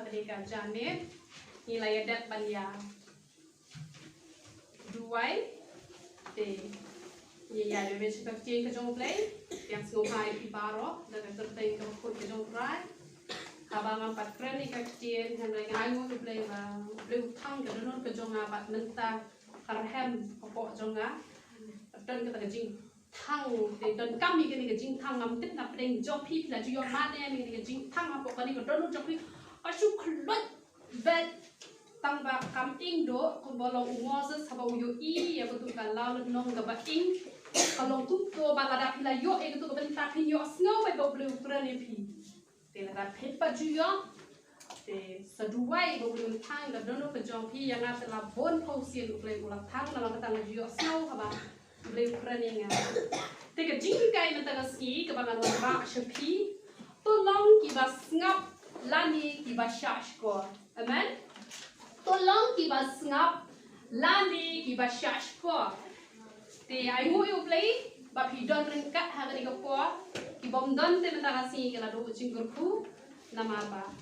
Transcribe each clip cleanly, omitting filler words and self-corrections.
ketika janet nilai adat banya duai de ya de wes kecil ke jong play yang sungai piparo dan terteng ke put ke jong prai abang empat keren ni kecil dan mereka ngayu ke play bang play utang ke donor ke jong abat mentah karhem pokok jong dan kita ke jing thang để đơn cam như cái này cái jing thang ngắm tiếp nạp đèn trong phi là chưa mát này mình cái jing thang mà bộ cái này còn đơn trong phi ở chỗ khẩn về tăng bạc cam in đó còn bao lâu ngó rất sao bao nhiêu ý ya betul kan lao lên nong cái bạc in kalau tu tu balada pila yo itu tu cái bên ta phi yo snow về bao nhiêu keren này phi để là đặt hết bao nhiêu để seduai bao nhiêu thang cái đơn cái trong phi yang ada là bon phao xiên được lên ulang thang là cái tăng là yo snow hả bạn beli kerennya. Teka jingkai mentang ski kebangan orang sepi, tolong kita sngap lani kita shah shkor. Amen. Tolong kita sngap lani kita shah shkor. Te ai ngui uplay, bapi don ringkat hari kapor, kibom don te mentang ski kala do jingkurku nama apa?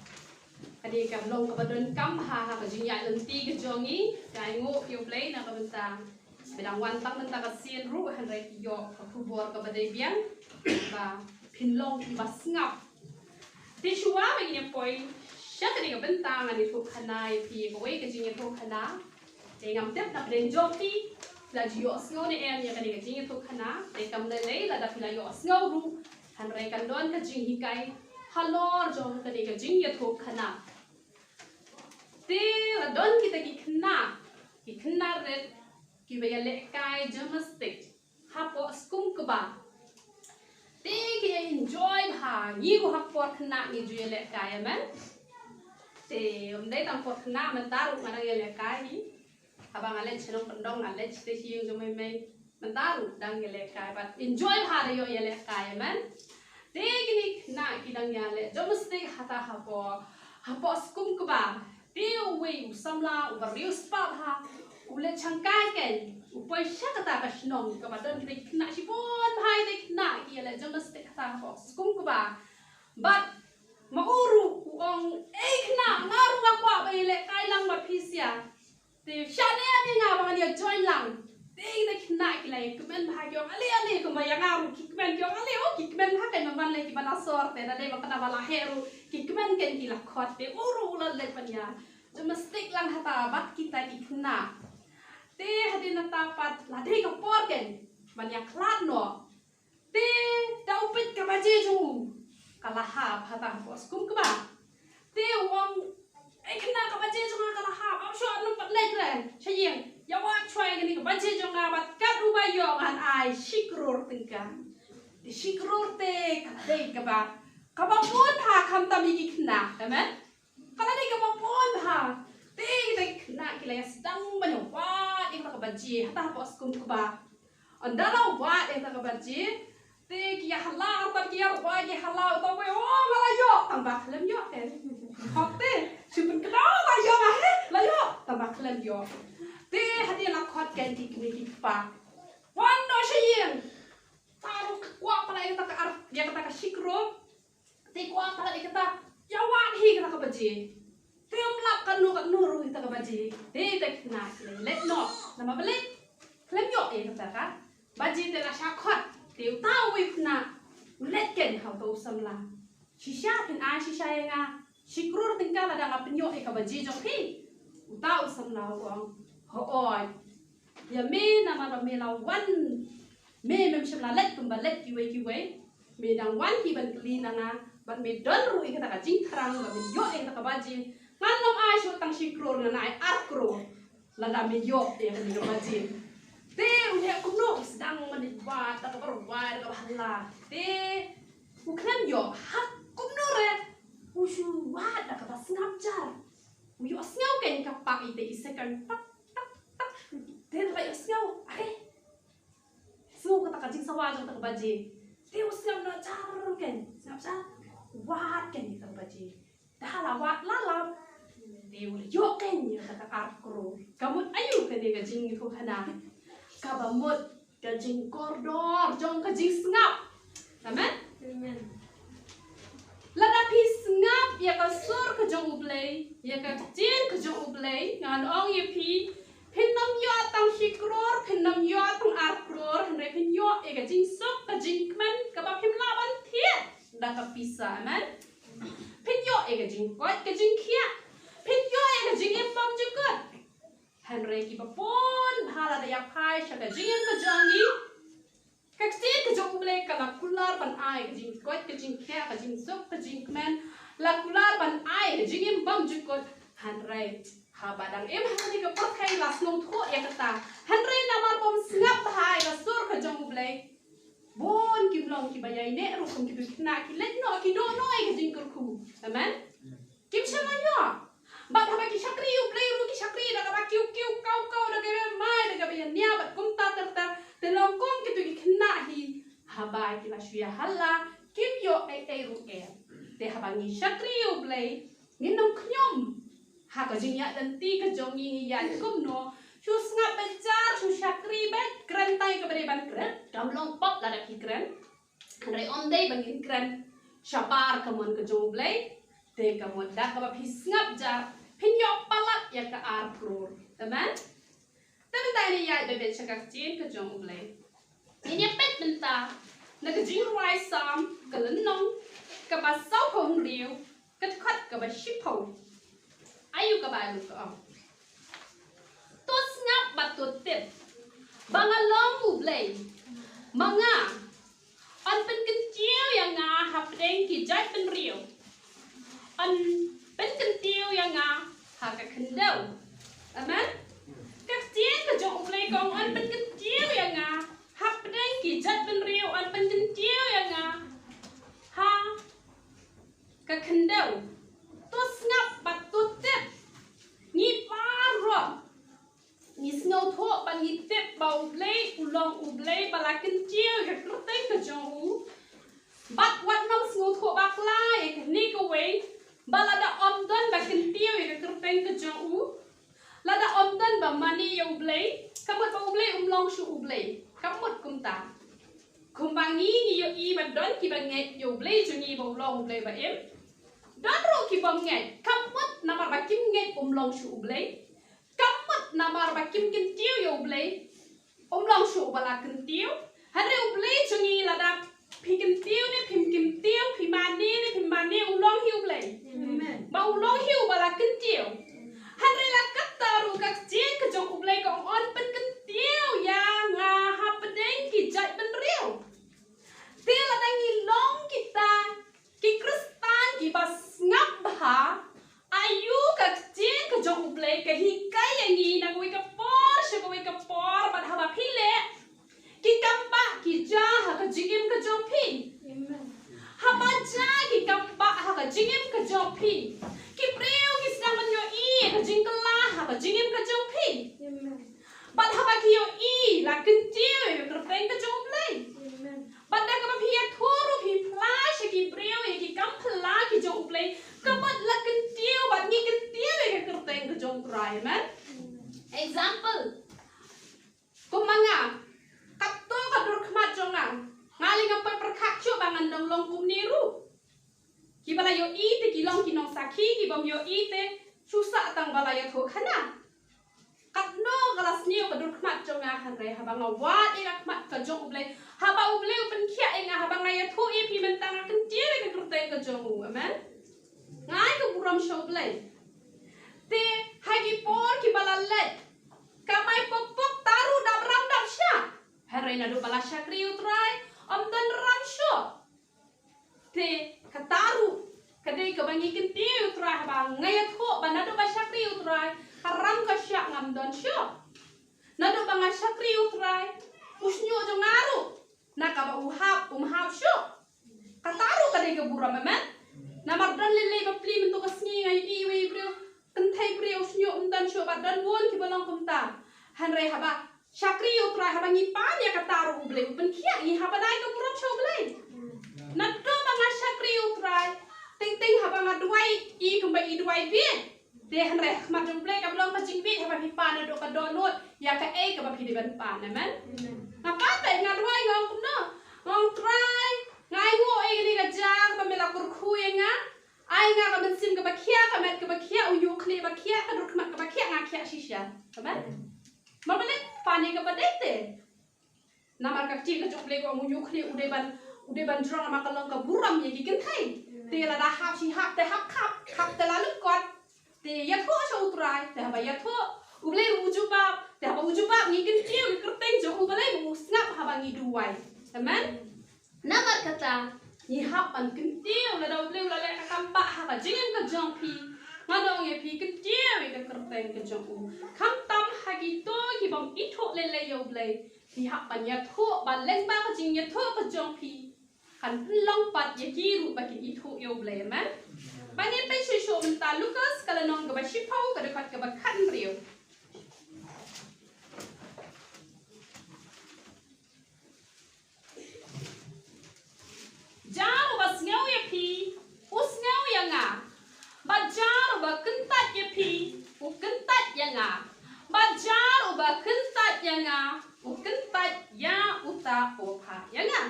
Adi kablong kabadon kam ha kajingya lenti kejongi, ai ngui uplay nak mentang. Bedang wantang mentang kasian ru handrai yo kubur ke badai biang ba pinlong ki basngap ti shuwa begini poi syak ni bentang ani tu khanai pi ko we ke jing tu khana te ngam tep na den joki la yo sngo ni em ya kani ke jing tu khana te kam le le la da pila yo sngo ru handrai kan don ke jing hikai halor jong kani ke jing ya tu khana te la don kita ki khana red kibaya lekai domestic hapo skum keba te ki enjoy ha yi ko hapo khna ni ju lekai amen te dei tam pot khna man taru ngana ye lekai ni abang ale chenong pendong ale te hiung jo mai man taru dang ye lekai but enjoy ha de yo ye lekai amen te ki ni khna ki dang ya le domestic hata hapo skum keba te we samla ubariu spa ha ulet changkai ken upoi syak kata ka snong ka badan kita kena sipon hai te kena ki le domestic kata ko skum ko ba but mauru uong kena ngaru ngakwa ba ile kai lang ma phisia te shane ami nga ba ni join lang te kena ki le kumen ba kyong ale ko ma yangaru ki kumen kyong ale o ki kumen ha kai man le ki bana sor te da le ba kana bala heru ki kumen ken ki la khot te uru la le panya domestic lang hata bat kita ki kena te hadi na tapat ladai ka porken banyak klan no te da upit ka baje ju kala ha hata bos kum ka ba te wong kena ka baje ju kala ha am sho num pat le kren chayeng ya wa chwai ni ka baje ju nga bat ka du ba yo an ai shkror tingka te shkror te ka dei ka ba pon ha kham ta mi ki kena amen kala dei ka ba pon ha te kena ki la sedang banyak wa ing ka baji hata bos kum ka ba andala wa ing ka baji te ki hala ta ki wa ki hala ta we o hala yo tambah lem yo te hote supun kena la yo ma he la yo tambah lem yo te hadi la khot ken ki ki pa wan no shiyeng taru kwa pala ing ta ka ar dia kata ka shikro te kwa pala ing kata ya wa hi ka baji tium lap kan nuru kita ke baji te kena let no nama balik klem yo kata ka baji te la shakot te tahu kena let ken how to samla shisha pin a shisha yang shikrur tinggal ada ngap penyo ke baji jong hi tahu samla wong hooi ya me nama me lawan me shimla let kumbalet kiwe me dang wan hi ban kli nana ban me don ru kata ka jing thrang ba me yo kata ka baji ngalam ai so tang shikror na ai arkro lada me yo te ni baji te uhe kuno sedang menibat ta berwai ka hala te uklan yo hak kuno re usu wa da ka sngap jar yo sngau ken ka pak ite isekan tak te la yo sngau ai so kata ka jing sawa jong ta baji te usngap na jar ken sngap jar wa ken ka baji dah la wa la Dewa yo ken ya kata arkro kamu ayu ke dia jing itu hana kabamut ke jing koridor jong ke jing sngap amen amen lada sngap ya ka sur ka jong ublay ya ka jing ka jong ublay ngan ong ye pin nam yo tang shkor pin nam yo tang arkror hre pin yo e ka jing sok ka jing man ka ba pin laban thiet da ka pisa man pin yo e ka jing koi ka jing khia pin yo e ka jing em bom jukut hre ki ba pon bhala da ya phai sha ka jing ka jangi các tiết cái trong lệ cả là kular ban ai cái jing quét cái jing khe cái jing sốc cái jing man là kular ban ai cái jing em băng chụp quét han ray ha badang em ha thì cái bát hay là snom thua ya kata han ray namar bom sngap hai là sur cái trong lệ bon kim long ki bayai ne ru kum ki bikna ki let no ki do no cái jing kurku amen kim sama yo bat ha ki shakri u play ru ki shakri da ka kiu kiu kau kau da ka mai da ka bayai nia bat kum ta tar telong kong gitu kena hi habai kila shuya hala kim yo ai ru e te habangi shakri yo blay ngin nong knyom ha ka jing ya dan ti ka jong ni ya kum no shu sngap ben char shu shakri ben kran tai ka bare ban kran dam long pop la da ki kran re on day bangin kran shabar ka mon ka jong blay te ka mon da ka ba phi sngap jar phin yo palat ya ka ar kror amen tapi tadi ya bebe cakap jin ke jong ulai. Ini pet benta, nak jing rai sam, ke lenong, ke basau hong riu, ke kat ke basipau. Ayu ke balu ke om. Tu sngap batu tip, bangalong ulai, manga. An pen kecil yang ngah hapdeng ki jai pen riu. An pen kecil yang ngah hak kendau. Amen. Các chiến cái chỗ play con anh bên kinh chiếu ya ngà hấp đến kỳ chất bên riêu anh bên kinh chiếu ya ngà ha cái khăn đầu tôi ngập bật tôi tiếp nhị ba rồi nhị snow thọ bằng nhị tiếp bầu play u play bà là kinh chiếu cái lúc đấy cái chỗ bắt quạt nông snow thọ bạc lai cái ní cái way bà là đã ôm đơn bà kinh chiếu cái lúc đấy cái chỗ lada omdan ba mani yo blay kamot ba blay long shu blay kamot kumta kumbangi ni yo I ba don ki ba nget yo blay chu ni ba long blay ba em don ro ki ba nget kamot namar ba kim nget long shu blay kamot namar ba kim kin tiu yo blay long shu ba la kin tiu hare blay chu ni lada phi kim tiu ne phim kim tiu phi mani long hiu blay ba long hiu ba la kin tiu hare la taru các chiến cái trong ublay còn on bên kinh tiêu ya nga hấp đến kỳ chạy bên riêu tiêu là đang nhìn long kita kỳ kristan kỳ bas ngap ha ayu các chiến cái trong ublay cái hi cái yang nghi na goi ka por bad haba phile kỳ kamba kỳ ja ha ka jigim ka jo phi haba ja kỳ kamba ha ka jigim ka jo phi kỳ priu kỳ sang man yo I ka jingla ha jing em ka jong phi ban ha ba ki yo I la kin chiu yo ka pen ka jong play ban da ka ba phi thuru phi flash ki breu ki kam phla ki jong play ka ba la kin chiu ban ni kin chiu yo ka pen ka jong cry man example kumanga katto ka dur khmat jong na ngali ngam pa perkhak chu bangan dong long kum niru ki bala yo I te ki long ki nong sakhi ki bom yo I te susah tang balaya thok khana katno galas niu ka dur khmat jonga han re habang awat ega khmat ka jong ublay haba ublay pen khia enga habang ya thu I phi men tang kan tiere ka kurte ka jong amen ngai ka buram show blay te hagi por ki balalet kamai pok pok taru dab ram dab sha hare na do bala shakri utrai am dan ram sho te kataru kadai ka bangi kin tiu utrai bang ngaya tho banado ba shakri utrai haram ka syak ngam don syo nado banga shakri utrai usnyo jongaru nakaba uhap syo kataru kadai ka buram men namar dan lele ba pli men to kasngi ngai I we brio kenthai brio usnyo undan syo badan won ki balong kumta hanre haba shakri utrai haba ngi pan ya kataru uble ben khia ngi haba dai ka buram syo ble nado banga shakri utrai ting ting haba ngaduai I kumbai I duai bien de hanre khmat jong play ka blong ka jing bi haba pi pan do ka donut ya ka e ka ba pi de ban pan amen ngapa te ngaduai ngong kumno ngong try ngai wo e ni ka jang ba mela kur khu yenga ai nga ka men sim ka bakia ka met ka bakia uyu kli bakia ka dur ka bakia nga kia shisha kaman mabale pani ka badete namar ka ti ka jople ko uyu kli ude ban drong ma ka long ka buram ye gikin thai te la da hap si hap te hap kap te la luk kot te ya tho so utrai te ba ya tho uble uju ba te ba uju ba ngikin tiu kerteng jo ubale mu snap ha ba ngi duai kaman namar kata ni hap an kentiu la dau bleu la le ka kam ba ha ka jing ka jong pi ngadong ye pi kentiu ka kerteng ka jong u kam tam ha gi to gi bom i tho le le yo ble ni hap ban ya tho ban leng ba ka jing ya tho ka jong pi kan long pat ye ki ru ba ki i tho yo ble man ba ni pe shi sho men ta lucas kala nong ka ba shi pau ka de khat ka ba khan riu Jaro ba sngaw ya pi, usngaw ya nga. Ba jaro ba kentat ya pi, kentat ya nga. Ba jaro ba kentat ya nga, kentat ya uta opa ya nga.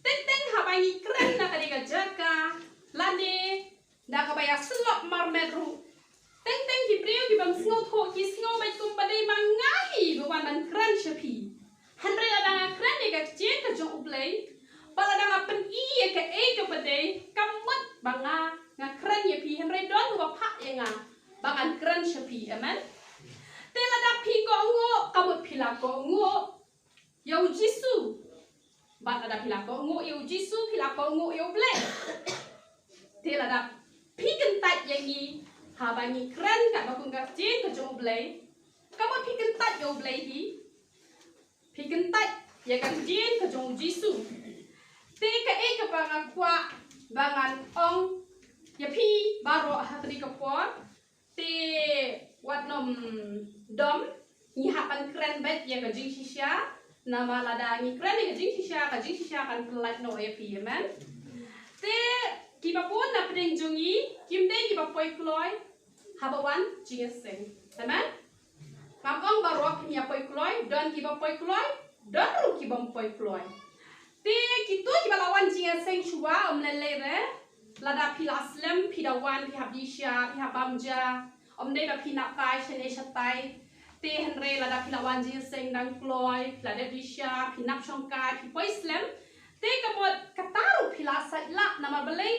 Teng ha ba ngi kren na ka diga jaka, lande da ka ba ya slop marmeru. Teng ki priu ki bam sngaw tho ki sngaw ba kum ba dei ma ngahi ba wan man kren shapi. Hanre la nga kren ni ka chen ka jong uplay. Bala nga pen iya ke ka pade kamut banga nga kren ye pi henre don ba pha ye nga bangan kren shapi amen te la da pi ko ngo kamut phila ko ngo yo jisu ba la da phila ko ngo yo jisu phila ko ngo yo ble te la da pi kan tat ye ngi ha ba ngi kren ka ba kun ga chen ka jo ble kamut pi kan tat yo ble hi pi kan tat ye kan chen ka jo jisu te ka ka bangan kwa bangan ong ya pi baro hatri ka por te wat nom dom ni hapan kren bet ya ka jing shisha nama lada ni kren ka jing shisha kan pelat no ya pi man te ki ba pon na pedeng jungi kim te ki ba poi kloi habawan jing seng amen mam ong baro ki ya poi kloi don ki ba poi kloi don ru ki ba poi kloi te kitu ki balawan jing seng chua lele re lada pila slam pidawan pi habisha pi habamja omde ba pina kai chene chatai te henre lada pilawan jing seng dang kloi lada bisha pinap chongkai pi poi slam te kamot kataru pila satla nama belai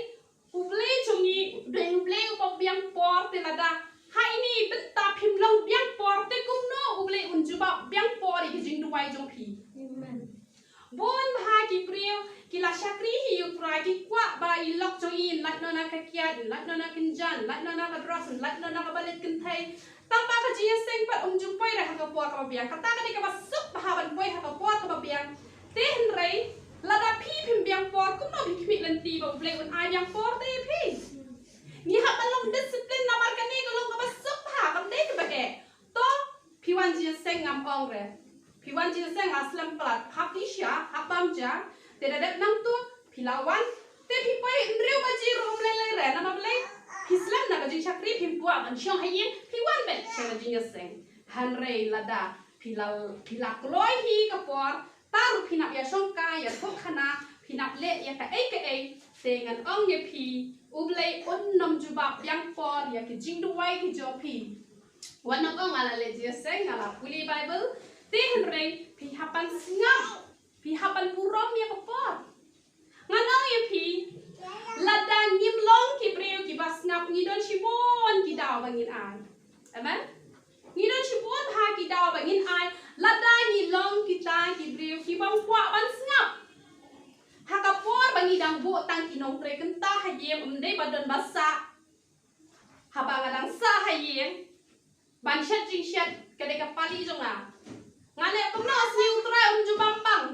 uble chungi uble upo biang por te lada hai ni benta pim long biang por te kumno uble unjuba biang por ki jing duai jong pi bon ha ki priu ki la shakri hi utrai ki kwa ba I lok jong in lat no na ka kiat lat no na kinjan lat no na ka dros lat no na ka balit kin thai tam ba ka ji seng pat ju poi ra ka por ka biang ka ta ka ni ka ba sup ha ban poi ha ka por ka biang te hen rei la da pi phim biang por kum no bi khmi lan ti ba ble un ai biang por te pi ni ha ban long discipline na mar ka ni ko long ka ba sup ha ka de ka ba ke to pi wan ji seng ngam ong re Piwan jin seng aslam plat hap disha hap bamja te dadat nang tu pilawan te pi pai ndreu ba ji rom le le re na ma ble pislam na ka jing chakri pim puwa man chong hayin piwan bet cheng jing seng han rei lada pilak loi hi ka por taru pinap ya song ka ya thok khana pinap le ya ka ai te ngan ong ye pi ublei un nom juba yang por ya ki jing duai ki jo pi wan no ong ala le ji seng ala puli bible te henrei pi hapan sngap pi hapan purom ya kapor nganau ya pi ladang ngim long ki priu ki bas ngap ngidon shibon ki daw bangin ai amen ngidon shibon ha ki daw bangin ai ladang ngi long ki ta ki priu ki bang kwa ban sngap ha kapor bangi dang bo tang ki nong tre kenta ha yem umdei badon basa ha bangadang sa ha yem ban shat jing shat kadeka pali jonga ngale kumno asli utra ju bambang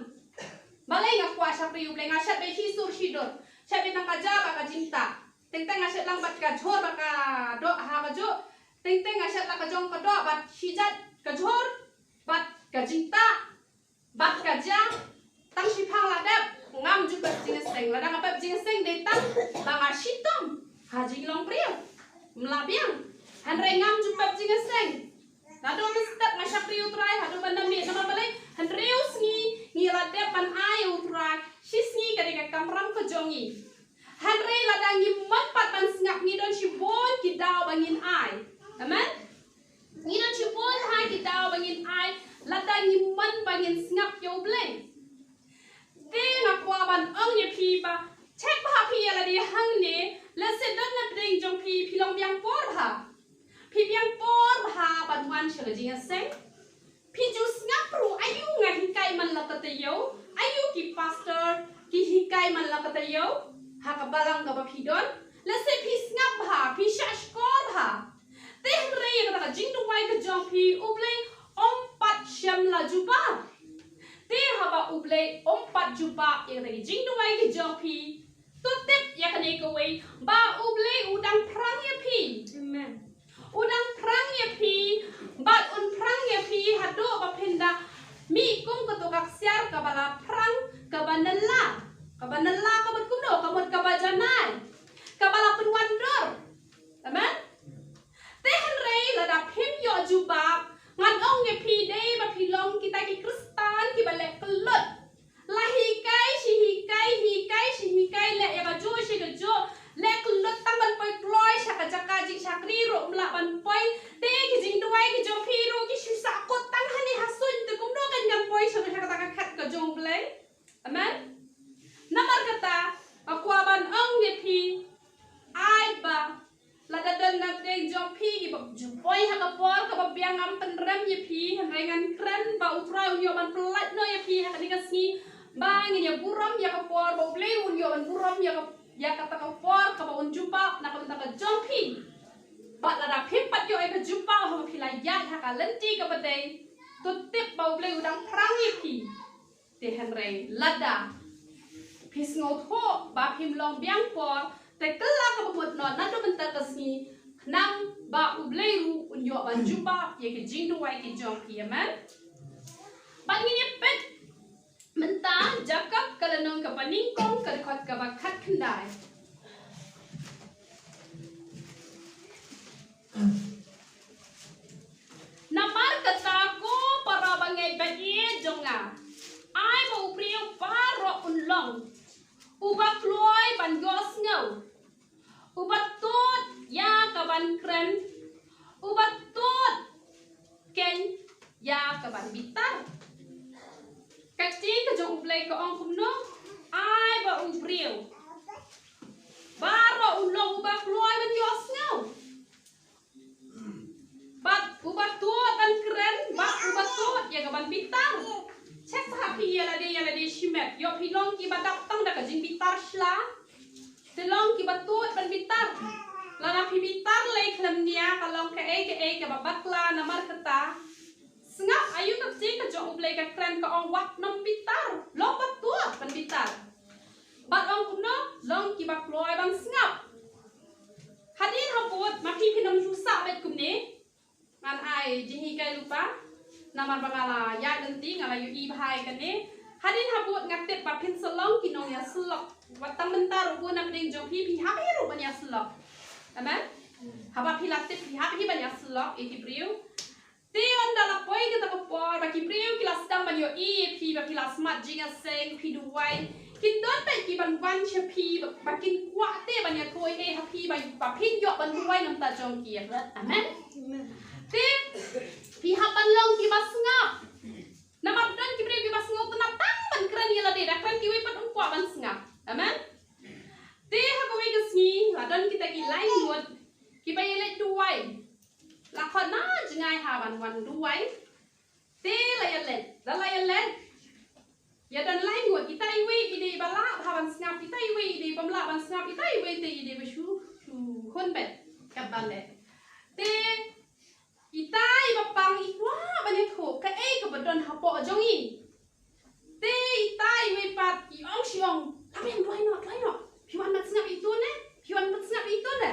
balai nga kwa sha priu ble nga shat be hi sur shidor shat be nang ka ja ba ka jinta teng teng nga shat lang bat ka jhor ba ka do ha ka jo teng teng nga shat la ka jong ka do bat shijat ka jhor bat ka jinta bat ka ja tang shi phang la dap ngam ju ba jing seng la dang ba jing seng de tang ba nga shitom ha jing long priu mlabiang han re ngam ju ba jing seng Nado mistak nga siya priyo try, hado ba na mi, naman balay, handreus ngi la depan ay utray, sis ngi kadika kamram ko jongi. Henry ladang nyiman pat ban sngap ngidon cibon kidau bangin ai. Amen. Ngidon cibon hai kidau bangin ai ladang nyiman bangin sngap yo bleng. Te nak kwa ban ong ye pi ba cek ba pi ala di hang ni la se don na bring jong pi long biang por ha. Pi biang por ha ban wan chela jing seng. Pi ju sngap ru ayu ngai hikai man la kata yo. Ayu ki pastor ki hikai man la kata yo. Ha ka balang ka ba pi don. La se pi sngap ha pi shkor ha. Te hre ye kata jing tu wai ka jong pi ubleng ompat syam la juba. Te haba ubleng ompat juba ye kata jing tu wai ka jong pi. Tutip ya kan eko wei ba ubleng udang perang ye pi. Amen. Udang perang ye pi. Bat un perang ye pi hado ba penda mi kum ketukak siar kabala perang kabanela. Kabanela kabat kuno kamut kabajanai. Kabala penwandor. Amen. Tehen rei lada pim yo jubab ngan ong ye pi dei ba pilong kita ki kristan ki balek kelut. Lahikai hikai le ya ka jo shi ka jo le kelut tangan poi kloi shaka jaka jik shakri ro mla ban poi te ki jing duai ki jo pi ro ki shusa kot tang hani hasun te kum do kan ngan poi shaka shaka taka khat ka jong bleng. Amen. Namar kata akwa ban ong ye pi ai ba lada dan na deng jong pi ki ba poi ha ka por ka ba biang am penrem ye pi rengan kren ba utra yo ban pelat no ye pi ha ni ka sni ba ngi ya buram ya ka por ba blei un yo ban buram ya kata ka por ka ba un jumpa na ka ta ka jong pi ba lada pim pat yo e ka jumpa ha pi la ya ha ka lenti ka ba dei tutip ba blei udang perang ye pi te henrei lada pis ngot ho ba pim long biang por te kela ka bot no na do bentar kasni nang ba ublei ru un yo ban jumpa ye ke jing do wai ke jong pi amen. Ban ngi pet mentah jakap kalanong ka paningkong ka khot ka ba khat khandai. Namar kata ko para bangai bagie jonga. Ai ba upriu paro unlong. Uba kloi ban gos ngau. Uba tot ya ka ban kren. Uba tot ken ya ka ban bitar. Kacing ke jong ublei ke ong kumno. Ai ba ubriu. Baro unlong uba kloi ban gos ngau. Bat uba tot ban kren. Bat uba tot ya ka ban bitar. Cek sahapi ya lade shimet. Yo pilong ki badak tang dak jing bitar shla. Telong ki batut ban bitar. Lana pi bitar lei klem nia kalong ke e babakla namar kata. Sngap ayu ka jing ka jong ublei ka kren ka ong wak nom bitar. Lo batut ban bitar. Bat ong kuno long ki bakloi ban sngap. Hadin haput ma pi pinam jusa bet kumne. Ngan ai jihi kai lupa. Namar bangala ya denti ngala yu i bahai kane hadin habut ngatep ba pin selong kinong ya selok watang bentar ru na ding jong pi ha pi ru ban ya selok. Amen. Haba pi latip pi ha pi ban ya selok e ki priu te on dala poi kita ko por ba ki priu ki las dam ban yo i pi ba ki las mat jinga seng pi du wai kin don pe ki ban wan che pi ba kin kwa te ban ya koi e ha pi ba pin yo ban du wai nam ta jong ki ya. Amen. Te pi hapan long ki bas ngap. Namar don ki bre ki bas ngap tenap tang ban kran ya lade dak kran ki we pat kwa ban ngap. Amen. Te ha ko we ke sni la don kita ki lai ngot ki ba ye le duai. La khon na jingai ha ban wan duai. Te la ya le. Da la ya le. Ya don lai ngot kita i we ide bala ha ban ngap kita i we ide bamla ban ngap kita i we te ide be shu khon bet ka ban le. Te itai bapang ikwa banyak ho ka ka badon hapo jongi te itai we pat I ong siong amen doi no piwan mat snap itu ne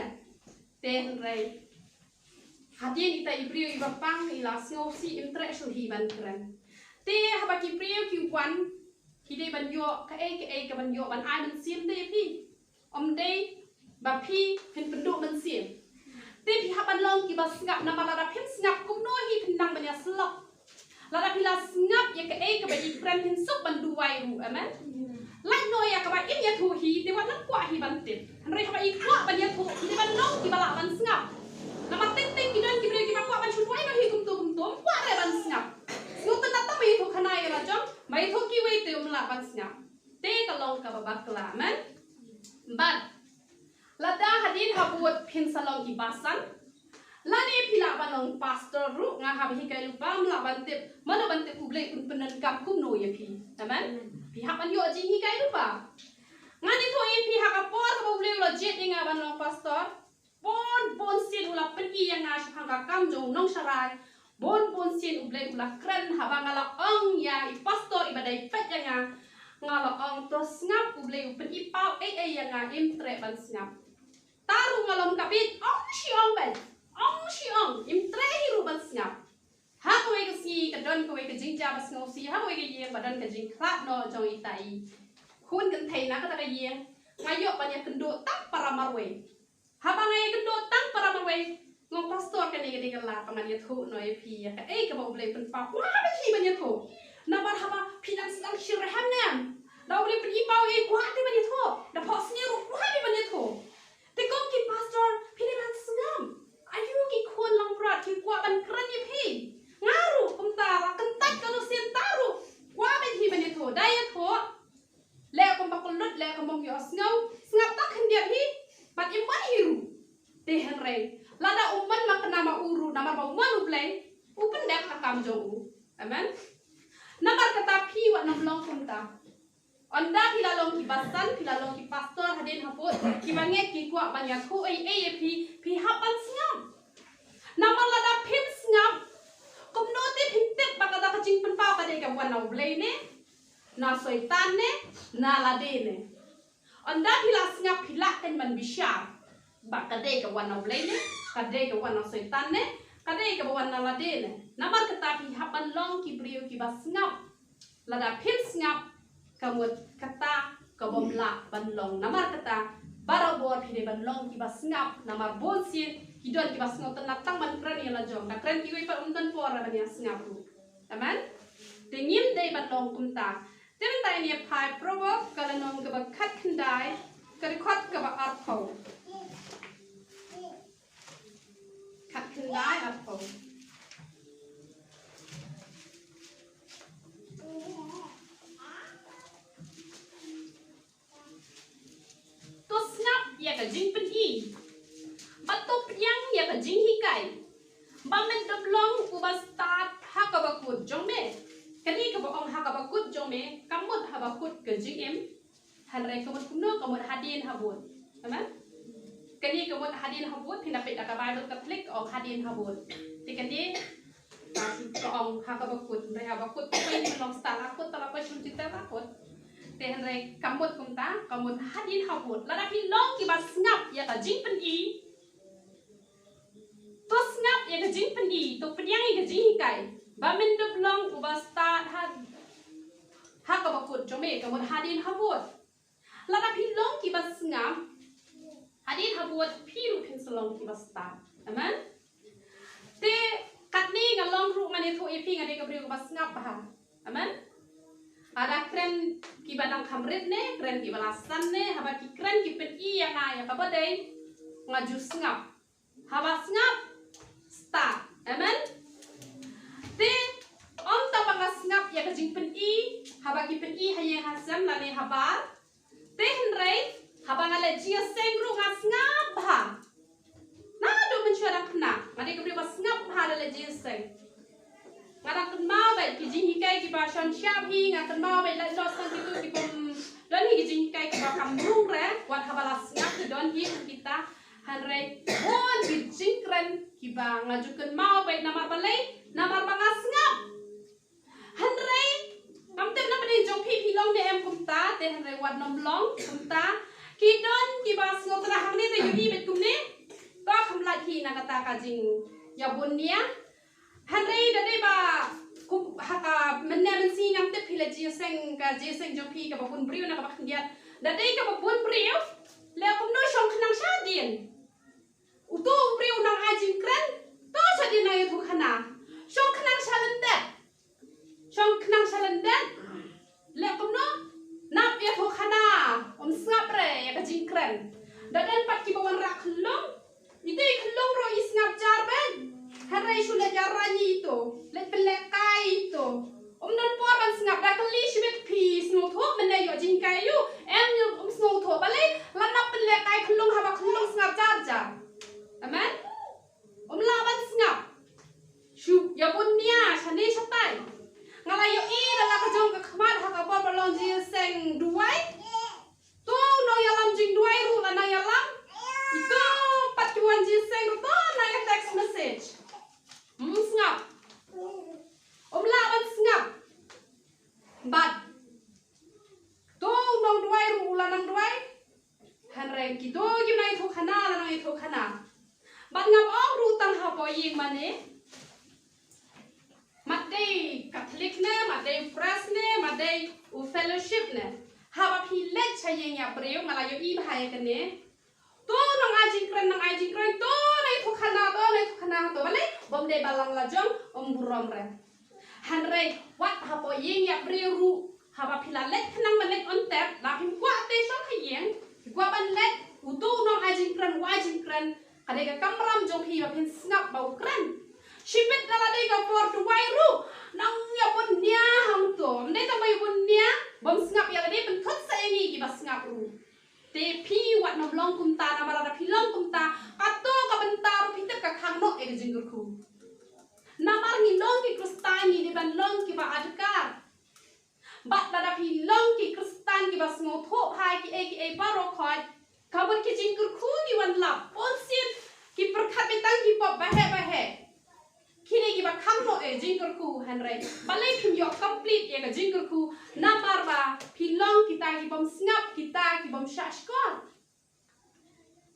ten rei hadin itai brio I bapang ila snow si imtre so hi ban kren te haba ki brio ki wan ki de ban yo ka ban yo ban ai ban sim de pi om de ba pi pen penduk ban sim te pi hapan long ki bas ngap na malada pin ngap kum no hi pinang banya selok lada pila ngap ya ke ba I kren pin suk ban duai ru amen lai noi ya kabai im ya thu hi te wan nan kwa hi ban tip hanrei kabai kwa ban ya thu hi ban long ki bala ban sngap nama ting ting ki don ki bre ki ba kwa ban chun wai no hi kum tum kwa re ban sngap sngap ta ta mai thu khana ya la jom mai thu ki wei te la ban sngap te ka long ka ba kla man ban lada hadin habut phin salong ki basan lani pila banong pastor ru nga ha hi kai lupa mla bantip mana bantip ublei kun penan kam kum no ya pi taman pi ha ban yo jing hi kai lupa ngani thoi pi ha ka por ka ublei lo jet nga banong pastor bon sin ula pen i yang nga shphang ka kam jong nong sarai bon sin ublei ula kran ha ba ngala ong ya I pastor I badai pet yang ngala ong to sngap ublei pen I pau yang nga im tre ban sngap taru ngalom kapit ong si ong ben ong si ong im tre hiru ban sngap ha ko we si ka don ko we ka jing ja bas ngo si ha we ka yeng ba don ka jing klat no jong I tai khun kan thei na ka ta ka yeng ngayo ban ya kendo tak para marwe ha ba ngai kendo tak para marwe ngong pastor ka ni ka di ka la pa man ya thu no e pi ya ka e ka ba ble pen pa wa ba hi ban ya thu na ba ha ba pi dan sang shir ham nam da ble pen I pau e kwa ti ban ya thu da pos ni ru wa bi ban ya thu te kom ki pastor pi ni ban sngam ayu ki khon lang prat ki kwa ban kran ye pi ngaru kum ta la kan tat ka no sen taru kwa ben hi ban ye tho dai ye tho le kom ba kon lut le kom mom yo sngau sngap tak khan dia hi bat im ban hiru te han re la da umman ma kana ma uru namar ba umman uplay upen dak ka kam jo u amen namar kata pi wa nam long kum ta onda pila long ki basan pila long ki pastor hadin hapot ki banget ki kwa banya thu ai pi hapan sngam nama lada pim sngam kom no te pim tek bakada ka jing pen pa ka de ka wan blai ne na soitan ne na lade ne onda pila sngap pila kan man bisha bakade ka wan blai ne ka de ka wan soitan ne ka de ka wan na lade ne nama kata pi hapan long ki brio ki basngap lada pim sngap kamut kata kabomla banlong namar kata barabor phine banlong ki basngap namar bonsin hidon ki basngap tan tang man kran ya la jong na kran ki wei pa umtan por ban ya sngap ru amen tingim dei banlong kumta tem tai ne phai proverb kalanom ka ba khat khandai ka khot ka ba artho khat khandai artho ya ka jing pen I batop yang ya ka jing hi kai ba men dop long u ba start ha ka ba kut jong me kani ka ba ong ha ka ba kut jong me kamut ha ba kut ka jing em han re kamut kumno kamut hadin habun amen kani kamut hadin habun thina pe ka bible ka click ong hadin habun ti kani ka ong ha ka ba kut re ha ba kut pe long start ha kut ta la pa chun ti ta ba kut ten re kamut kumta kamut hadin habut lada pi long ki bas ngap ya ka jing pen I to ngap ya ka jing pen I to penyang I ka jing kai ba men dop long u bas ta had ha ka bakut jome kamut hadin habut lada pi long ki bas ngap hadin habut pi ru pin salong ki bas ta amen te katni ngalong ru ngani tho I pi ngani ka bri bas ngap ba amen ada kren ki badang kamret ne kren ki balasan ne haba ki kren ki pen I yang ya ka badai ngaju sngap haba sngap start amen te om ta bang sngap ya ka jing pen I haba ki pen I haye hasam la ne haba te henrei haba ngale jia seng ru nga sngap ba na do men syara kena ngade ka bri bas ngap ha la jia seng ngada kan mau bai ki jing hikai ki ba shan syap hi ngakan mau bai lai los kan itu ki pom don hi ki jing hikai ki ba kam rung re wan habalas ngak ki don hi kita han re bon ki jing kren ki ba ngajukan mau bai namar balai namar bangas ngap han re kam tem na pai jong pi pi long ne em kumta te han re wan nom long kumta ki don ki ba sngo tra hang ne te yu hi bet kum ne to kham la hi na kata ka jing ya bun nia Henry dari ba kum haka menna mensi ngam te pila ji seng ka ji seng jo pi ka ba bun briu na ka ba khniat dari ka ba bun briu le kum no shong khnang sha din utu briu nang a jing kran to sa din na yu khana shong khnang sha lan dat le kum no nap ye tho itu, let pelekai itu. Non por ban sngap dah kali shibet pi snow thok men yo jing kai yu em yo snow thok balai lan nak pelekai khulung haba khulung sngap jar jar. Amen. La ban sngap. Shu ya bunya chani chatai. Ngala yo e la ka jong ka khmat ha ka bor balong ji seng duai. Tu no ya lam jing duai ru la na ya lam. Itu patuan ji seng ru to na ya text message. Sngap. La ban sngap. But tu nong duai ru la nang duai. Han reng ki tu yu nai thu khana la nai thu khana. But ngap ong ru tang ha po ying mane. Matei Catholic ne, matei Press ne, matei u fellowship ne. Haba pi let chayeng ya breu ngala yo I bhai kan ne. Tu nong ajing kren tu nai thu khana to bale bom de balang la jong burom re. Han reng wat ha po ying ya breu ru haba pi la let khnang manet on tap la pi kwa te song khayeng. Kwa ban let u tu nong ajing kren kade ka kamram jong pi ba pin snap bau kren. Shipet dala dei ka por tu wai ru nang ya pun nia hang to ne ta mai pun nia bom snap ya dei pen thot sa ngi ki ba snap ru te pi wat nom long kum ta na mala da pi long kum ta ato ka benta ru pi te ka khang no e jing ku na mar ngi long ki kristan ni de ban long ki ba adkar bat da pi long ki kristan ki ba sngo tho hai ki e pa ro khoi ka bar ki jing ku ni wan la pon sin ki perkhat betang ki pop ba he kini kita kamno jingker ku Henry balai pim yo complete ya ka jingker ku nambar ba pilong kita ki bom sngap kita ki bom shah shkor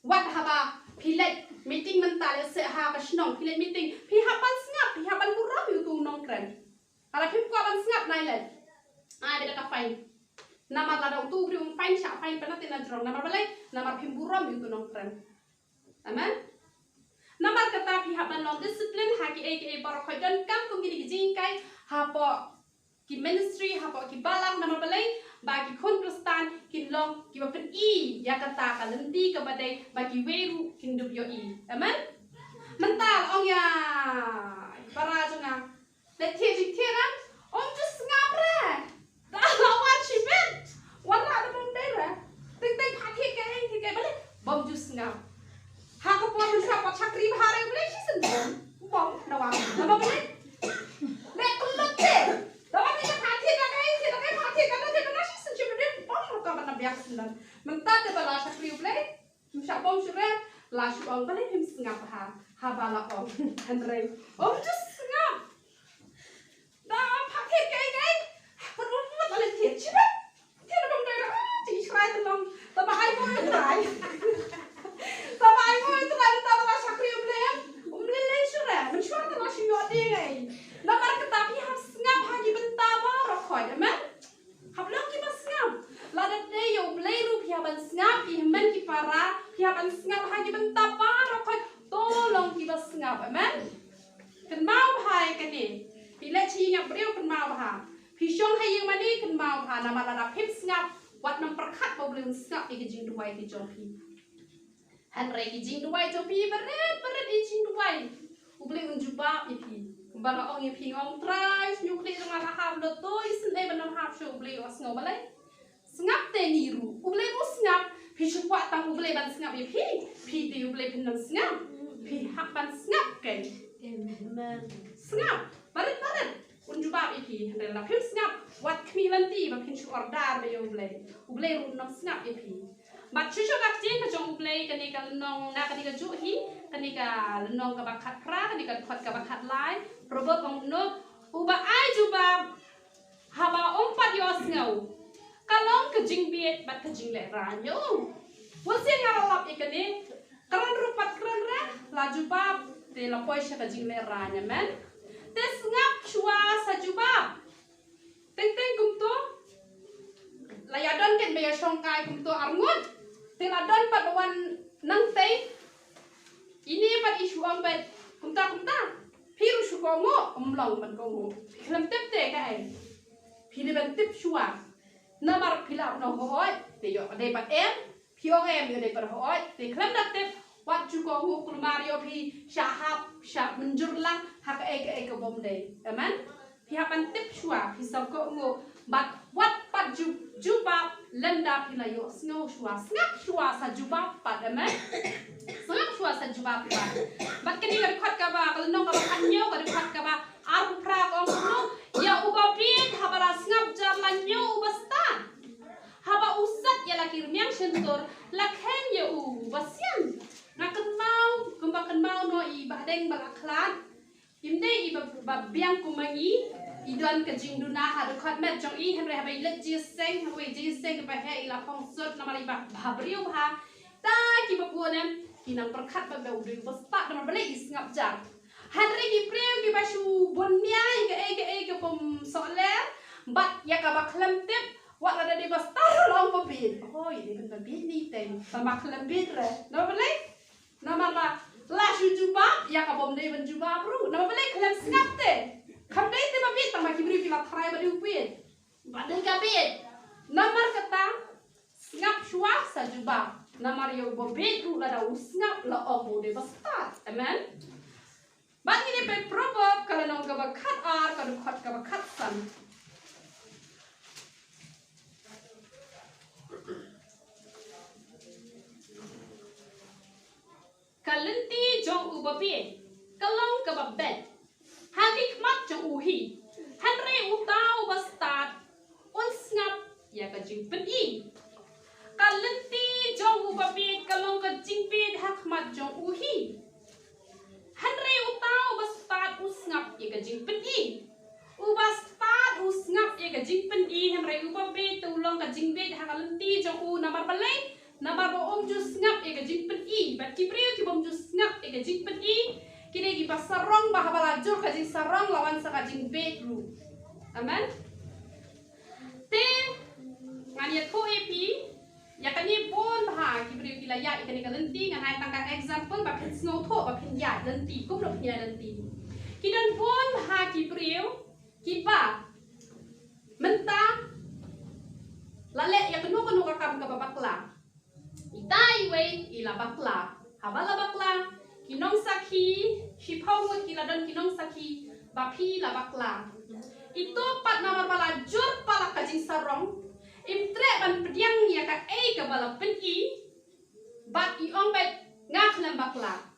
wat haba pilet meeting mental se ha ka snong pilet meeting pi haban sngap pi haban kuram yu tu nong kren ala pim ko ban sngap nai le beda ka fine namar la da tu bri fine sha fine penat na jrong namar balai namar pim kuram yu tu nong kren amen. Namar kata pihak non disiplin haki aka para khoi dan kam kum gini jing kai hapo ki ministry hapo ki balang namar balai bagi khun kristan ki long ki bapen I ya kata kalenti ka badai bagi weru kindup yo I amen mental ong ya para jonga le tie ra om just ngap ra da lawan shibet wala da bom dai ra ting phati kai balai bom just ngap Haka po ang sa patchakri bahari boleh sih sendiri, bom, nawang, nama boleh, nek kulot deh, nawang ni pati kan nasi sendiri deh, bom, atau mana biak sendiri, mentah deh bala sakri boleh, misal bom sudah, lasu orang boleh him sengap habala orang, Andre, just sengap, dah pati kai, perlu buat oleh tiap cibat, tiap bom dah, jadi serai tolong, tapi hai boleh try. Tapi aku itu kan tak pernah sakri boleh, boleh sure, mencuat tak masih buat dia ni. Nampak ketapi harus ngap hagi bentar baru kau, amen. Hablang kita ngap, lada dia yang boleh rupiah ban ngap, iman kita para, rupiah ban ngap hagi bentar baru kau, tolong kita ngap, amen. Kenal bahai kini, bila cium beriu kenal bahai, pisang hai yang mana kenal bahai, nama lada pip ngap, buat memperkat boleh ngap ikut duai di jopi. Henry ki jing duai jopi beret jing duai. Ubleng unjuba ipi. Banga ong ipi ong try nyukli dengan lahap lo to isen benam hap shu ubleng os ngobalai. Sngap te niru. Ubleng us ngap pi shukwa tang ubleng ban sngap ipi. Pi ti ubleng benam sngap. Pi hak ban sngap kan. Amen. Sngap beret unjuba ipi. Henry la pim sngap wat kmilanti ba pin shu ordar be ubleng. Ubleng unam sngap ipi. But cucu kakcing kacang play kenika lenong nak kenika juhi kenika lenong kebakat pra kenika kuat kebakat lain probot mengno uba ai juba haba umpat yos ngau kalong kejing biet bat kejing le ranyo wasin ngaralap ikene keren rupat keren ra la juba te lapoi sha kejing le ranya men tes ngap chua sa juba teng kumto layadon ken beya songkai kumto arngut Tiladon paduan nang teh ini pat isu ambet kumta piru sukongo umlong ban kongo kelam tep te kai pili ban tip shua namar pila no hoy te yo ade pat em piong em yo de par hoy te kelam dak tep Wat juga nguk Mario pi syahab menjurlang hak ega bom day. Amen. Pi hapan tip shua pi soko nguk bat wat pat jubab lenda pi layo snow shua snap shua sa jubab pat. Amen. Snap shua sa jubab pat. Bat kini ka khat ka ba kalau nong ka ba kanyo ka khat ka ba aru pra ko no ya uba pi habala snap jar lanyo uba stan. Haba usat ya laki miang sentur lakhen ya basian. Ngakan mau kembakan mau no I badeng balaklan. Imde I biang kumangi idon ke jingduna ada khat met jong I henre habai let jiseng habai jiseng ke pahe ila pongsot namari ba babriu ha. Ta ki bapuanem kinang perkat ba udu bestak nama beli isngap jar. Henre ki priu ki basu bonnya ke pom soler bat ya ka baklam tip wat ada di bestar long pabin. Oh ini kan pabin ni tem sama klam bidre. No beli? Nama lasu jubab ya kabom dei ben jubab ru nama beli kalian snap te kam dei te mabit tama kibri pila try badi upin badai kabit namar kata snap shua sa jubab namar yo bobit ru la da snap la omo de bastat. Amen. Bagi ni pe proverb kalau nong ka kat ar ka kat ka kat san. Kalenti jong ubapi, kalong kababet, hagik mat jong uhi, hanre utau bastat, unsngap ya kajing pedi. Kalenti jong ubapi, kalong kajing ped hak mat jong uhi, hanre utau bastat usngap ya kajing pedi. Ubastat usngap ya kajing pedi, hanre ubapi tulong kajing ped hak kalenti jong u namar balai. Namar bo jus ngap ega jing pedi bat kipriu ki bom jus ngap ega jing pedi kini ki pasarong bah balajur ka jing sarong lawan sa ka jing bedroom. Amen. Te ngani ko epi ya kani bon bah kipriu ki la ya ikani ka lenti nganai tangka example ba pin snow tho ba pin ya lenti kum lo pin ya lenti kidan bon bah kipriu ki ba mentang lale ya kenu ka kam ka babakla Itai wei ila bakla, habala bakla, kinong saki, shipawut kila dan kinong saki, bapi la bakla. Itu pat nama bala jur pala kajing sarong, imtre ban pediang ya ka ka bala peni, bat iong bet ngak lem bakla.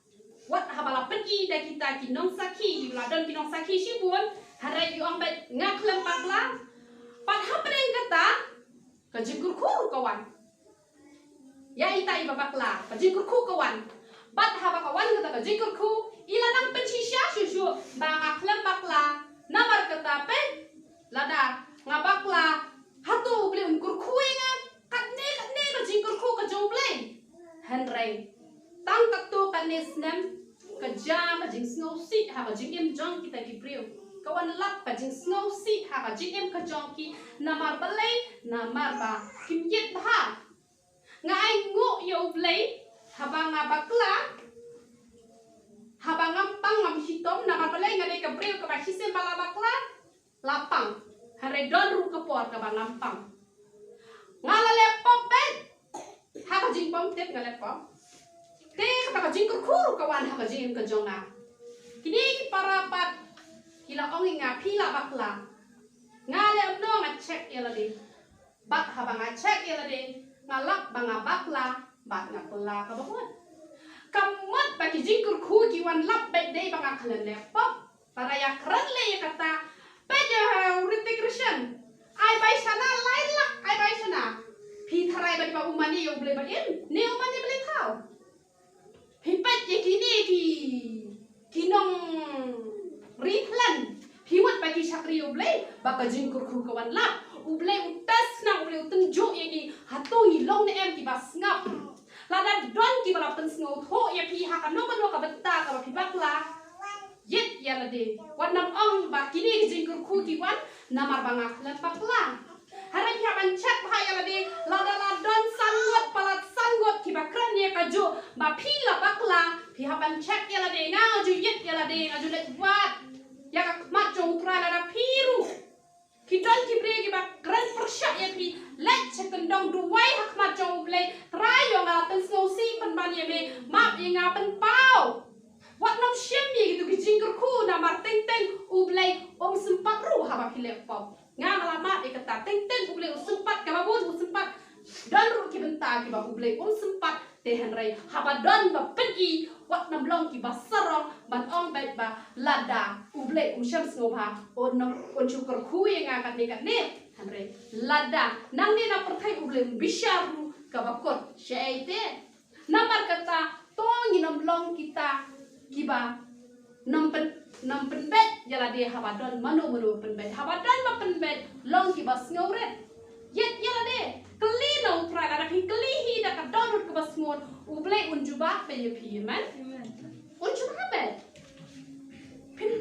Wat habala peni da kita kinong saki, ila dan kinong saki shibun, harai iong bet ngak lem bakla. Pat hapreng kata, kajing kurkur kawan. Ya ita iba bakla, kajing kurku kawan. Bat haba kawan kata kajing kurku, ila nang pencisya susu, bangak lem bakla, namar kata pe, lada ngabakla, hatu beli kurku inga, katne kajing kurku kajong beli. Henry, tangkap tu katne snem, kajang kajing snow si, ha kajing em jong kita kipriu. Kawan lap kajing snow si, ha kajing em kajong ki, namar beli, namar ba, kimyet bah. Ngai nguk yo play habang ngabakla habang ngampang ngam hitom nama play ngadai ka breu ka bahise balabakla lapang hare don ru ka por ka ngampang ngala lepop bet ha ka jing pom tep ngalepop te ka jing kurkuru ka wan ha ka jing ka jonga kini para pat kila ong nga pila bakla ngale amno nga check yelade bat habang nga check yelade ngalap banga bakla bat ngapula kabahut kamat bagi jingkur ku kiwan lap baik day banga kalen lepop para ya keren le ya kata peja integration ai bai sana lain lak ai bai sana pi tharai bagi ba umani yo boleh bain ne umani boleh tahu pi pet ye kini kinong replan pi wat bagi syakri yo boleh baka jingkur ku kawan lap ublay utas na ublay utunjuk ya ki hatu ngilong na em ki bas ngap lada don ki bala pen snow tho ya pi ha kano kano ka betta ka pi bakla yet ya lade wan nam ong ba kini ki jingkur ku ki wan namar bangak lam bakla hara ki ban chat ba ya lade lada don sangot palat sangot ki bakran ya ka jo ba pi la bakla pi ha ban chat ya lade nga ju yet ya lade nga ju let wat ya ka mat jong tra lada piru Kidon kibri kiba keren persyak ya pi let cekendong duwai hak mat jong play try yo ngapen snosi pen ban ye me map ye ngapen pau wat nom shem ye gitu kijingker ku na mar teng teng ublay sempat ru haba pi lek pop nga malamat ye kata teng teng ublay sempat ka babun sempat dan ru ki benta kiba ublay sempat tehen rai haba don ba pedi wat nam long kiba sarong ban ong baik ba lada ublay shem snobha on chukur ku ye nga kat ne Andre lada nang ni na perthai ublem bisharu kabakot shaite namar kata tong nam long kita kiba nampen bet jala de habadon manu pen bet habadon ma pen bet long kiba snowret yet jala de kli no tra kada pi kli hi da ka don kiba snor ublay unjuba pe ye pi man unjuba bet pin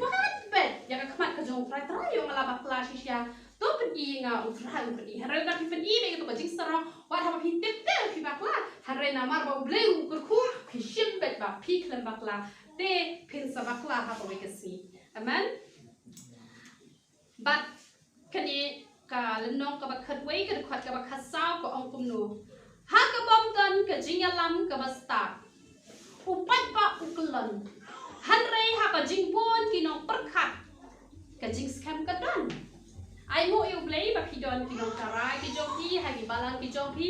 bet ya ka khamat ka jong tra tra yo mala bakla shisha to pedi nga utrahan pedi hare na pi pedi be to bajing sarang wat ha pi tip pi bakla hare na mar ba bleu kur ku pi shim bet ba pi klan bakla te pin sa bakla ha ba ke si amen but kani ka lenong ka ba khat wei ka khat ka ba khasau ko ong kum nu ha ka bom tan ka jingalam ka ba sta upat ba uklan hanre ha ba jingpon kinong perkhat ka jing scam ka don ai mo yêu play ba pi don ki nong tarai ki jong pi ha ki balang ki jong pi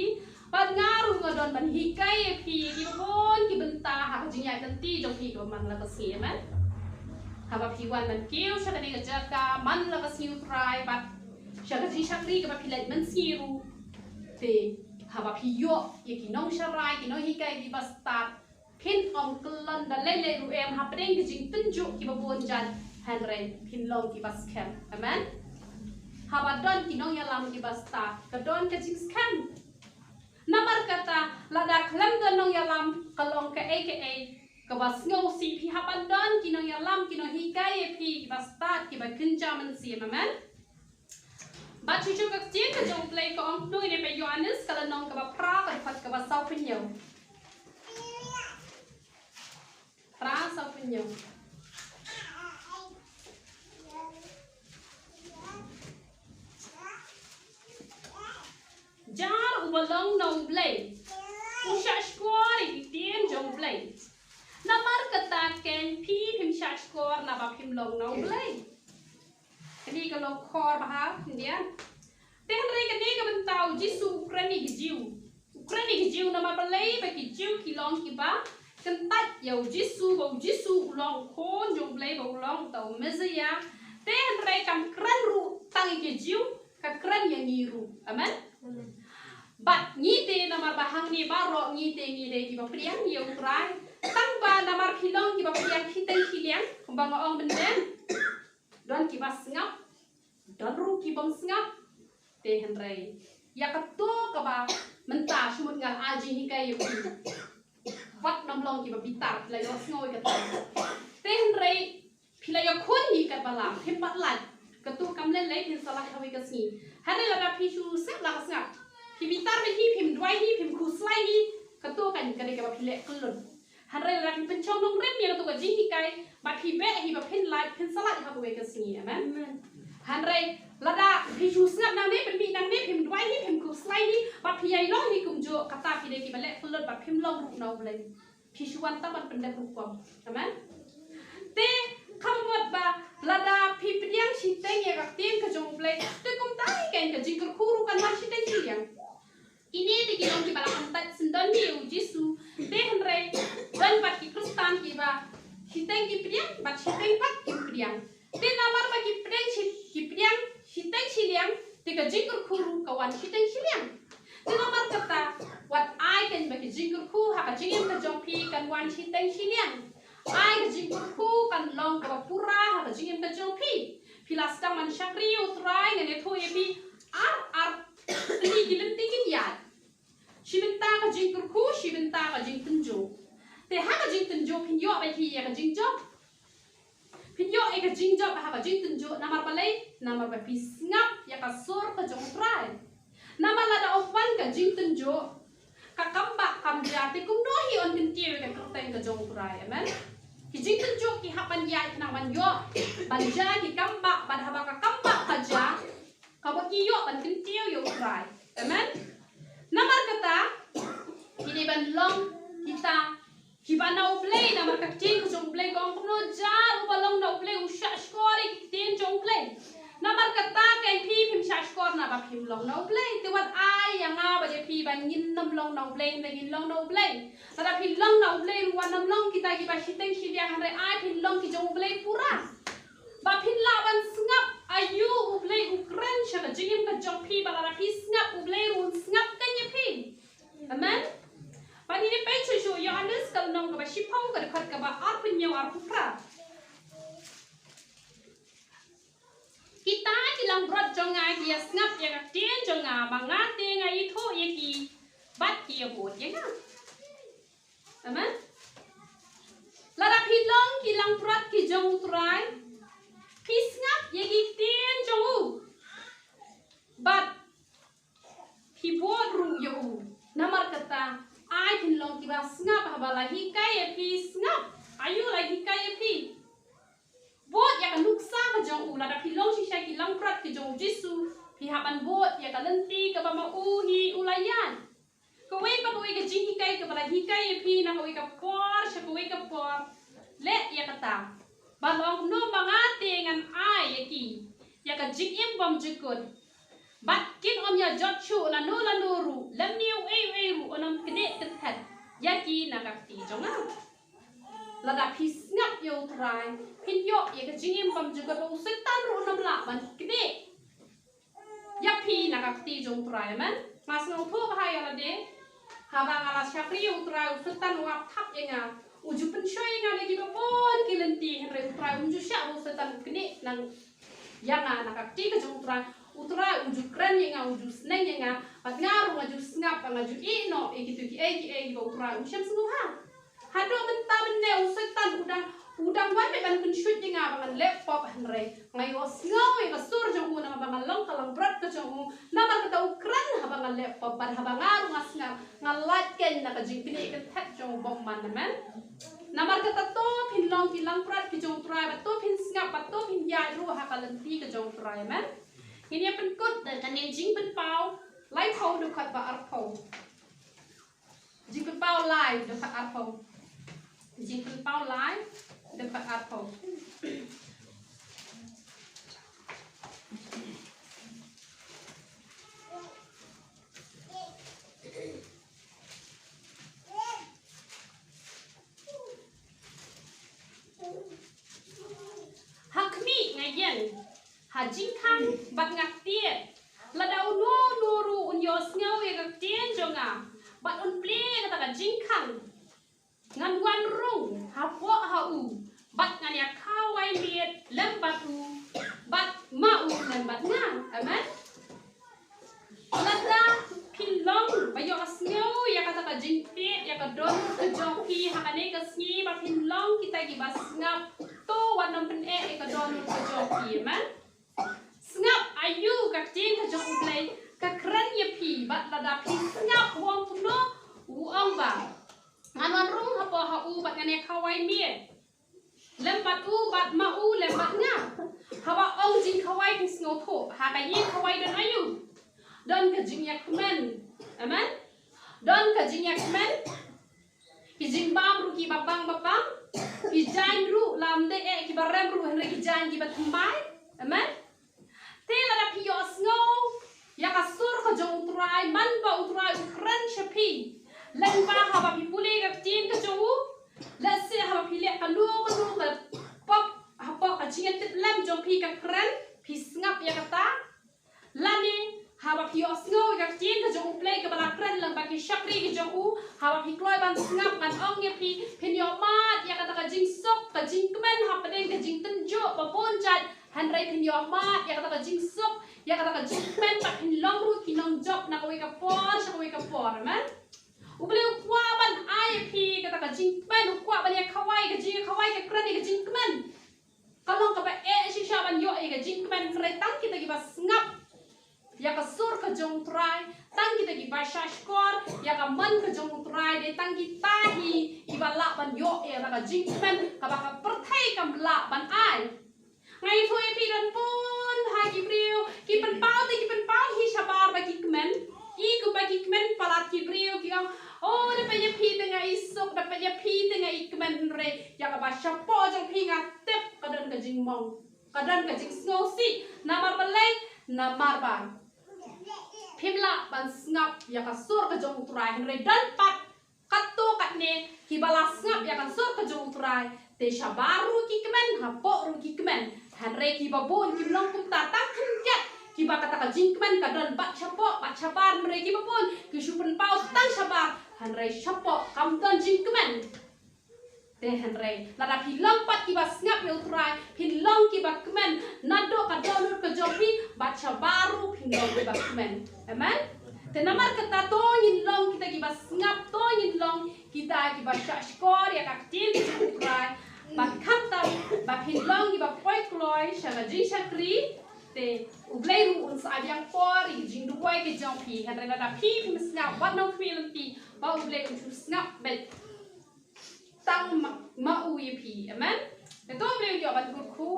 pat ngaru ngodon ban hi kai pi ki bon ki benta ha ka jing ya kan ti jong pi ko man la ka si man ha ba pi wan man kiu sha ka ni ka jaka man la ka si try but sha ka ji shakri ka ba pi let man si ru te ha ba pi yo ye ki nong sharai ki no hi kai ki ba start pin om klon da le le ru em ha preng ki jing tun ju ki ba bon jan han ren pin long ki ba scam amen Habadon kinong yalam ki basta kadon ka jing scam namar kata lada klam donong yalam kalong ka aka ka bas ngau si pi habadon kinong yalam kinong hikai pi basta ki ba kinjaman si maman ba chuchu ka tin ka jong play ko ong tu ni pe yohanes kala nong ka ba pra ka phat ka ba sau pinyo pra sau pinyo jar ubalong nong blade usha shkor i tien jong blade namar kata ken pi phim sha shkor na ba phim long nong blade kani ka long khor ba ha india ten re kani ka bentau jisu ukraini ki jiu na ma balai ba ki jiu ki long ki ba kan tat yo jisu long khon jong blade ba long tau mezaya ten re kam kran ru tang ki jiu ka kran yang ngiru amen But ngite namar bahang ni baro ngite ki ba priang ni utrai tang ba namar hilong ki ba priang hiteng hiliang kumbang ong benden don ki ba sngap don ru ki bang sngap te henrei ya ka to ka ba menta shumut ngal aji ni kai yu wat nam long ki ba bitar la yo snoi ka te henrei phila yo khon ni ka balam phim pat lai ka tu kam len le phin salah hawi ka si hanai la phi shu sep la ka sngap Ki bitar be hi phim dwai hi phim khu slai hi ka to kan ka de ka phi le klun han re la phin chong nong rem ya to ka ji hi kai ba phi be hi ba phin lai phin salat ha we ka si amen han re la da phi chu snap na me ben bi nang me phim dwai hi phim khu slai hi ba phi ai lo hi kum jo ka ta phi de ki ba le klun ba phim long ru no ble phi chu wan ta ban pen de ru kom amen te khamot ba la da phi priang chi teng ya ka tien ka jong ble te kum ta hi ken ka ji kur khu ru kan ma chi teng chi yang ini di kilong ki bala kantat sendon ni jisu te henre dan pat ki kristan ki ba hiteng ki priang bat hiteng pat ki priang te namar ba ki priang hiteng chiliang te ka jingur khuru kawan hiteng chiliang te namar kata wat ai kan ba ki jingur khu ha ka jingem ka jong pi kan wan hiteng chiliang ai ka jingur khu kan long ka pura ha ka jingem ka jong pi pilasta man shakri utrai ngene tho ye pi ar ni gilim tingin ya Shibenta ka jing kurku, shibenta ka jing tunjo. Te ha ka jing tunjo pinyo ba thi ya ka jing job. Pinyo e ka jing job ha ka jing tunjo namar balai, namar ba pi sngap ya ka sor ka jong trai. Namar la da ofan ka jing tunjo. Ka kamba kam jati kum no hi on tin tiwe ka kurteng ka jong trai, amen. Ki jing tunjo ki hapan ya nang man yo. Ban ja ki kamba ban ha ba ka kamba ka ja. Kau iyo ban kentiu yo try. Amen. Namar kata ini ban long kita hiba na play namar kacing kujong play kong no jar ubalong na play usha shkor ikin jong play. Namar kata kay pim shah shkor na ba pim long na play. Tiwat ay yang ba je pi ban ngin nam long na play na ngin long na play. Tada pim long na play ruan nam long kita giba hiteng shidia hare ay pim long ki jong play pura. Ba pin laban sngap ayu ublay ukren siya ka jingim ka jong pi ba pi sngap ublay run sngap kanya pi. Amen. Pa ni pa chu yo anes kal nong ka ba shipong ka khat ka ba ar pin yaw ar pukra. Kita kilang rot jong nga kia sngap ya ka tien jong nga ba nga te nga ito ya ki bat ki ya bot ya nga. Amen. Lara pilong kilang rot ki jong utray. Pisngap yagi tien jong but pibot ru yo namar kata ai pinlong kiba sngap habala hikay pisngap ayu lagi hikay pi bot ya kan nuksa ka jong ula da pilong shisha kilang prat ki jong jisu pi haban bot ya ka lenti ka ba mauhi ulayan kawai ka jing hikay ka bala hikay pi na kawai ka por sya kawai ka por le ya kata balong no mangate ngan ai yaki ya ka jing im bom jikut bat kin om ya jot chu la no ru lam niu ei ru onam kene tet yaki na ka ti jonga la da pis ngap yo trai pin yo ya ka jing im bom jikut lo setan ru onam la ban kene ya pi na ka ti jong trai man mas no thu ka ya la de ha ba ngala syakri yo trai setan wap thap yenga uju penshoy nga lagi babon kilenti henry utrai uju sya bo setan kene nang yanga nakakti ka jong utrai uju kren nga uju sneng nga pat ngaru ngaju sngap ngaju ino gitu ki bo utrai usyam sungguh hado benta benne usetan udang wan me ban penshoy nga bangan laptop henry ngayo sngaw nga sur jong una bangan long kalang brat ka jong nabar ka ukran habangan laptop ban habangaru ngasnga ngalat ken nakajing kene ka that jong bom man man. Namar kata to pin long kilang prat ki jong try ba to pin sngap ba to pin ya ru ha kalanti ka jong try man ini pen kut dan kan jing pen pau lai pau du khat ba ar pau jing pen pau lai du khat ar pau jing pen pau lai du khat ar pau hajing kan bat ngak tie la dau no ru un yo sngaw ya gak tien jonga bat un ple kata ka jing kan ngan wan rung ha po ha u bat ngan ya kawai miet lem bat u bat ma u lem bat nga amen la da pilong ba yo sngaw ya kata ka jing pie ya ka don ka jong pi ha ane ka sngi ba pilong kita gi bas ngap to wan nam pen ka don ka jong pi amen sngap ayu ka tin ka jong play ka kran ye pi bat la da pi sngap wong no u ong ba anon rung ha po ha u bat ngane khawai mie lem bat u bat ma u lem bat nga ha ba ong jing khawai pi sngo tho ha ka ye khawai don ayu don ka jing yak men amen don ka jing yak men ki jing bam ru ki babang ki jan ru lam de ki barem ru henre ki jan ki bat mai amen tela da pio snow ya ka sur ka jong utrai man ba utrai ukran shapi lan ba ha ba pipule ka tin ka jowu la se ha ba pile ka lu ka pop ha pop ka jinget lam jong pi ka kran pi sngap ya kata lani ha ba pio snow ka tin ka jong play ka bala kran lang ba ki shakri ki jong u ha ba pi kloi ban sngap kan ong ya pi pin yo mat ya kata ka jing sok ka jing kmen ha pa deng ka jing tenjo ba pon chat Handrai pin yo mat ya kata ka jing sok ya kata ka jing pen tak pin long ru kinong job na kawai ka por sa kawai ka por man ubele ukwa ban ai pi kata ka jing pen ukwa ban ya kawai ka kran ka jing kmen kalong ka ba si sha ban yo ka jing kmen kre tang kita gi bas ngap ya ka sur ka jong try tang kita gi ba shkor ya ka man ka jong try de tang kita hi ibala ban yo ya ka jing kmen ka ba ka perthai kam la ban ai ngày thôi pi dan pun hai kipriu kipen pau hi shabar ba kikmen I ku ba kikmen palat kipriu ki oh dapat je pi tengah isuk dapat je pi tengah ikmen re ya ka ba shapo jong pi ngatep kadan ka jingmong kadan ka jing snosi namar balai namar ban pimla ban sngap ya ka sur ka jong utrai re dan pat katto katne ki bala sngap ya ka sur ka jong utrai te shabaru kikmen hapo ru kikmen hanre ki babon ki long kum ta tak ket ki ba kata ka jingkmen ka don bat chabar mere ki babon ki shupen pau tang shabar hanre shapo kam don jingkmen te hanre lada pi long pat ki ba sngap yo trai pin long ki ba kmen nado ka don ka jopi bat chabaru pin long ki ba kmen amen te namar kata to yin long kita ki ba sngap to yin long kita ki ba shkor ya ka tin ki trai ba kata ba pin long ki ba poi kloi sha jing shakri te ublei ru un sa yang por I jing du koi ke jong pi kan rena da pi pim snap wat no pi lam pi ba ublei un chu snap bet tang ma u ye pi amen te to ublei yo ban gut khu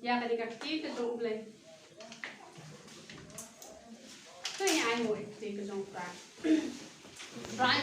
ya ka dikak ti te to ublei to ya ai ngoi te ke jong pra rai